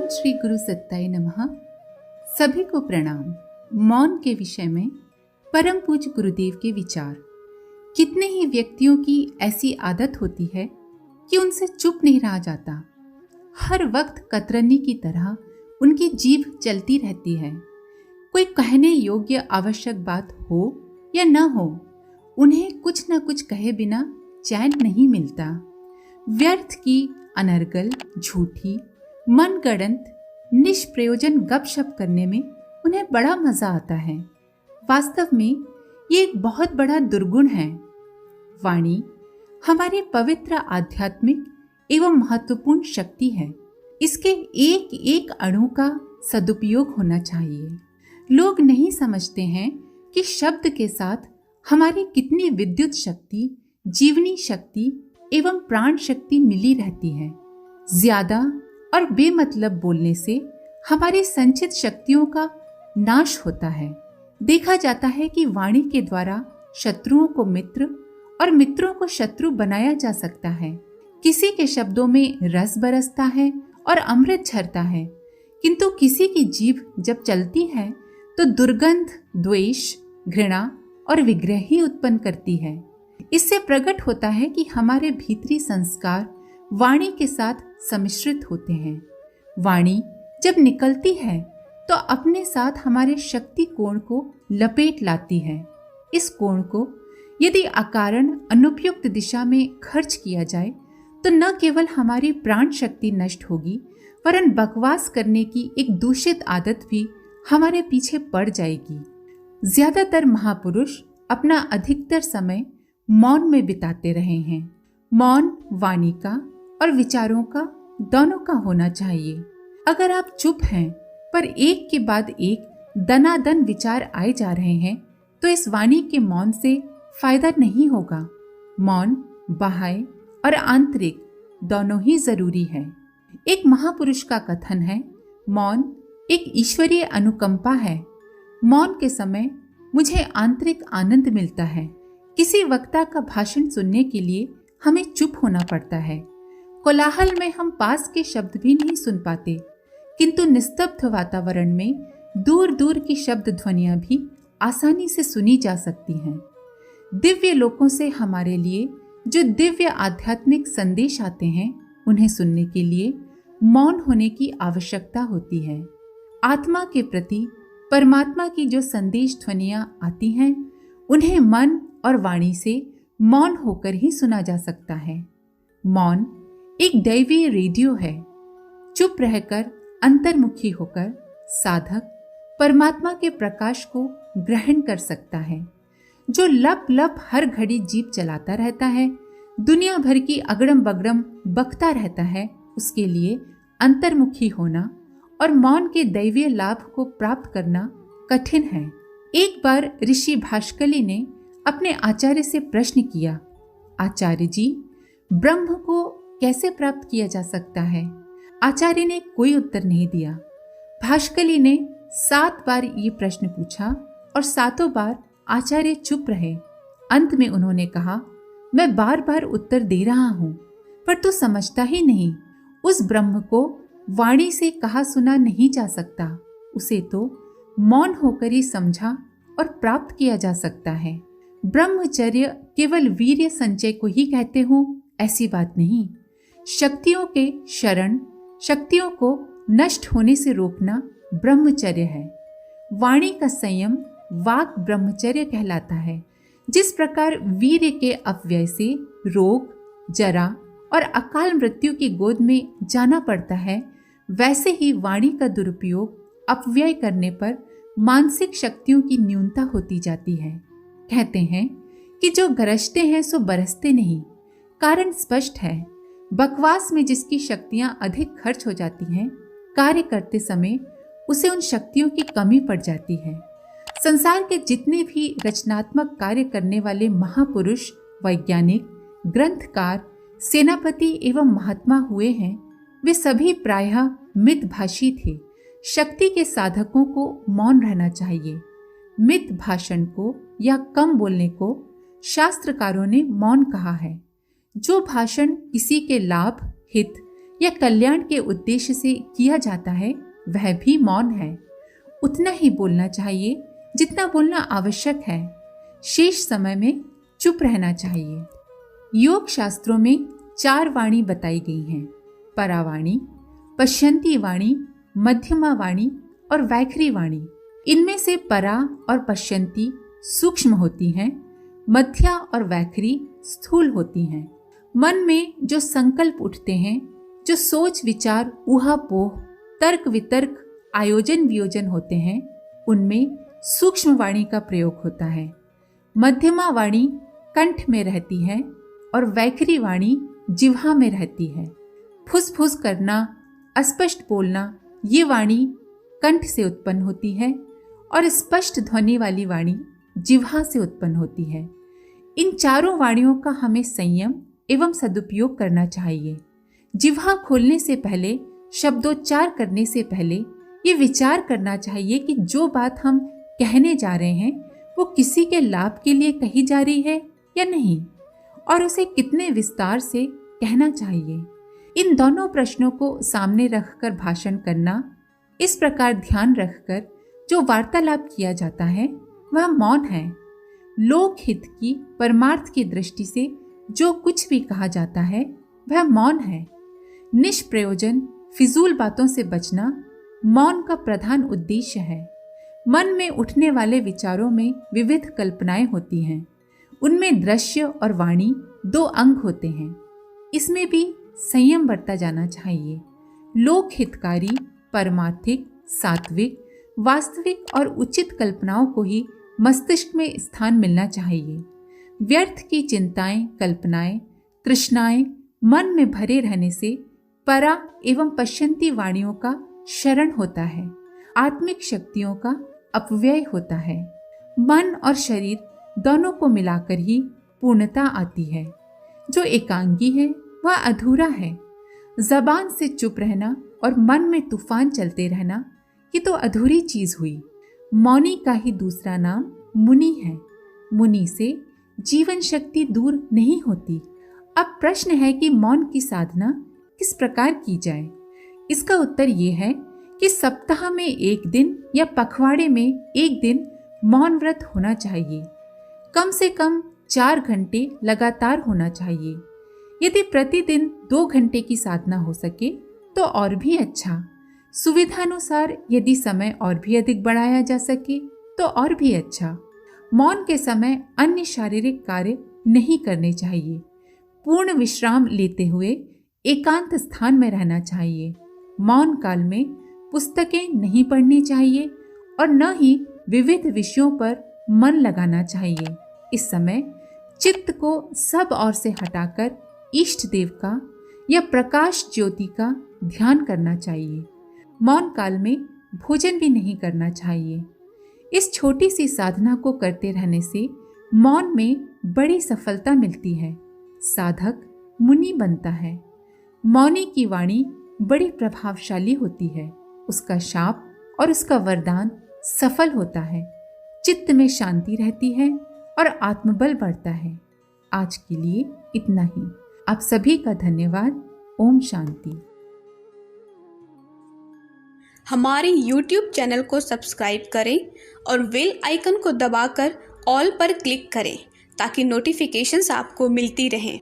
ओम श्री गुरु सत्ताय नमः। सभी को प्रणाम। मौन के विषय में परम पूज्य गुरुदेव के विचार। कितने ही व्यक्तियों की ऐसी आदत होती है कि उनसे चुप नहीं रहा जाता। हर वक्त कतरनी की तरह उनकी जीभ चलती रहती है। कोई कहने योग्य आवश्यक बात हो या न हो, उन्हें कुछ न कुछ कहे बिना चैन नहीं मिलता। व्यर्थ की अनर्गल, झूठी, मनगढ़ंत, निष्प्रयोजन गपशप करने में उन्हें बड़ा मजा आता है। वास्तव में ये एक बहुत बड़ा दुर्गुण है। वाणी हमारी पवित्र आध्यात्मिक एवं महत्वपूर्ण शक्ति है। इसके एक एक अणु का सदुपयोग होना चाहिए। लोग नहीं समझते हैं कि शब्द के साथ हमारी कितनी विद्युत शक्ति, जीवनी शक्ति एवं प्राण शक्ति मिली रहती है। ज्यादा और बेमतलब बोलने से हमारी संचित शक्तियों का नाश होता है। देखा जाता है कि वाणी के द्वारा शत्रुओं को मित्र और मित्रों को शत्रु बनाया जा सकता है। किसी के शब्दों में रस बरसता है और अमृत झरता है, किंतु किसी की जीभ जब चलती है तो दुर्गंध, द्वेष, घृणा और विग्रह ही उत्पन्न करती है। इससे प्रकट होता है कि हमारे भीतरी संस्कार वाणी के साथ सम्मिश्रित होते हैं। वाणी जब निकलती है तो अपने साथ हमारे शक्ति कोण को लपेट लाती है। इस कोण को यदि अकारण अनुपयुक्त दिशा में खर्च किया जाए तो न केवल हमारी प्राण शक्ति नष्ट होगी, वरन बकवास करने की एक दूषित आदत भी हमारे पीछे पड़ जाएगी। ज्यादातर महापुरुष अपना अधिकतर समय मौन में बिताते रहे हैं। मौन वाणी का और विचारों का दोनों का होना चाहिए। अगर आप चुप हैं पर एक के बाद एक दनादन विचार आए जा रहे हैं तो इस वाणी के मौन से फायदा नहीं होगा। मौन बाह्य और आंतरिक दोनों ही जरूरी है। एक महापुरुष का कथन है, मौन एक ईश्वरीय अनुकंपा है। मौन के समय मुझे आंतरिक आनंद मिलता है। किसी वक्ता का भाषण सुनने के लिए हमें चुप होना पड़ता है। कोलाहल में हम पास के शब्द भी नहीं सुन पाते, किंतु निस्तब्ध वातावरण में दूर दूर की शब्द ध्वनियां भी आसानी से सुनी जा सकती हैं। दिव्य लोकों से हमारे लिए जो दिव्य आध्यात्मिक संदेश आते हैं, उन्हें सुनने के लिए मौन होने की आवश्यकता होती है। आत्मा के प्रति परमात्मा की जो संदेश ध्वनियां आती हैं, उन्हें मन और वाणी से मौन होकर ही सुना जा सकता है। मौन एक दैवीय रेडियो है। चुप रहकर, अंतर्मुखी होकर साधक परमात्मा के प्रकाश को ग्रहण कर सकता है। जो लप लप हर घड़ी जीप चलाता रहता है, दुनिया भर की अगड़म बगड़म बकता रहता है, उसके लिए अंतर्मुखी होना और मौन के दैवीय लाभ को प्राप्त करना कठिन है। एक बार ऋषि भाष्कली ने अपने आचार्य से प्रश्न किया, आचार्य जी, ब्रह्म को कैसे प्राप्त किया जा सकता है? आचार्य ने कोई उत्तर नहीं दिया। भाष्कली ने 7 बार ये प्रश्न पूछा और 7 बार आचार्य चुप रहे। अंत में उन्होंने कहा, मैं बार बार उत्तर दे रहा हूं, पर तू समझता ही नहीं। उस ब्रह्म को वाणी से कहा सुना नहीं जा सकता, उसे तो मौन होकर ही समझा और प्राप्त किया जा सकता है। ब्रह्मचर्य केवल वीर्य संचय को ही कहते हो, ऐसी बात नहीं। शक्तियों के शरण, शक्तियों को नष्ट होने से रोकना ब्रह्मचर्य है। वाणी का संयम वाक ब्रह्मचर्य कहलाता है। जिस प्रकार वीर्य के अपव्यय से रोग, जरा और अकाल मृत्यु की गोद में जाना पड़ता है, वैसे ही वाणी का दुरुपयोग, अपव्यय करने पर मानसिक शक्तियों की न्यूनता होती जाती है। कहते हैं कि जो गरजते हैं सो बरसते नहीं। कारण स्पष्ट है। बकवास में जिसकी शक्तियां अधिक खर्च हो जाती हैं, कार्य करते समय उसे उन शक्तियों की कमी पड़ जाती है। संसार के जितने भी रचनात्मक कार्य करने वाले महापुरुष, वैज्ञानिक, ग्रंथकार, सेनापति एवं महात्मा हुए हैं, वे सभी प्रायः मितभाषी थे। शक्ति के साधकों को मौन रहना चाहिए। मित भाषण को या कम बोलने को शास्त्रकारों ने मौन कहा है। जो भाषण किसी के लाभ, हित या कल्याण के उद्देश्य से किया जाता है वह भी मौन है। उतना ही बोलना चाहिए जितना बोलना आवश्यक है। शेष समय में चुप रहना चाहिए। योग शास्त्रों में 4 वाणी बताई गई हैं: परावाणी, पश्यंती वाणी, मध्यमा वाणी और वैखरी वाणी। इनमें से परा और पश्यंती सूक्ष्म होती हैं, मध्या और वैखरी स्थूल होती हैं। मन में जो संकल्प उठते हैं, जो सोच विचार ऊहापोह तर्क वितर्क आयोजन वियोजन होते हैं, उनमें सूक्ष्म वाणी का प्रयोग होता है। मध्यमा वाणी कंठ में रहती है और वैखरी वाणी जिह्वा में रहती है। फुसफुस करना, अस्पष्ट बोलना, ये वाणी कंठ से उत्पन्न होती है और स्पष्ट ध्वनि वाली वाणी जिह्वा से उत्पन्न होती है। इन चारों वाणियों का हमें संयम एवं सदुपयोग करना चाहिए। जिह्वा खोलने से पहले, शब्दोच्चार करने से पहले ये विचार करना चाहिए कि जो बात हम कहने जा रहे हैं वो किसी के लाभ के लिए कही जा रही है या नहीं, और उसे कितने विस्तार से कहना चाहिए। इन दोनों प्रश्नों को सामने रखकर भाषण करना, इस प्रकार ध्यान रखकर जो वार्तालाप किया जाता है वह मौन है। लोक हित की, परमार्थ की दृष्टि से जो कुछ भी कहा जाता है वह मौन है। निष्प्रयोजन फिजूल बातों से बचना मौन का प्रधान उद्देश्य है। मन में उठने वाले विचारों में विविध कल्पनाएं होती हैं। उनमें दृश्य और वाणी 2 अंग होते हैं। इसमें भी संयम बरता जाना चाहिए। लोक हितकारी, परमार्थिक, सात्विक, वास्तविक और उचित कल्पनाओं को ही मस्तिष्क में स्थान मिलना चाहिए। व्यर्थ की चिंताएं, कल्पनाएं, तृष्णाएं मन में भरे रहने से परा एवं पश्यंती वाणियों का शरण होता है। आत्मिक शक्तियों का अपव्यय होता है। मन और शरीर दोनों को मिलाकर ही पूर्णता आती है। जो एकांगी है वह अधूरा है। जबान से चुप रहना और मन में तूफान चलते रहना, ये तो अधूरी चीज हुई। मौनी का ही दूसरा नाम मुनि है। मुनि से जीवन शक्ति दूर नहीं होती। अब प्रश्न है कि मौन की साधना किस प्रकार की जाए। इसका उत्तर ये है कि सप्ताह में 1 दिन या पखवाड़े में 1 दिन मौन व्रत होना चाहिए। कम से कम 4 घंटे लगातार होना चाहिए। यदि प्रतिदिन 2 घंटे की साधना हो सके तो और भी अच्छा। सुविधानुसार यदि समय और भी अधिक बढ़ाया जा सके तो और भी अच्छा। मौन के समय अन्य शारीरिक कार्य नहीं करने चाहिए। पूर्ण विश्राम लेते हुए एकांत स्थान में रहना चाहिए। मौन काल में पुस्तकें नहीं पढ़नी चाहिए और न ही विविध विषयों पर मन लगाना चाहिए। इस समय चित्त को सब ओर से हटाकर इष्ट देव का या प्रकाश ज्योति का ध्यान करना चाहिए। मौन काल में भोजन भी नहीं करना चाहिए। इस छोटी सी साधना को करते रहने से मौन में बड़ी सफलता मिलती है। साधक मुनि बनता है। मौनी की वाणी बड़ी प्रभावशाली होती है। उसका शाप और उसका वरदान सफल होता है। चित्त में शांति रहती है और आत्मबल बढ़ता है। आज के लिए इतना ही। आप सभी का धन्यवाद। ओम शांति। हमारे YouTube चैनल को सब्सक्राइब करें और बेल आइकन को दबाकर ऑल पर क्लिक करें ताकि नोटिफिकेशंस आपको मिलती रहें।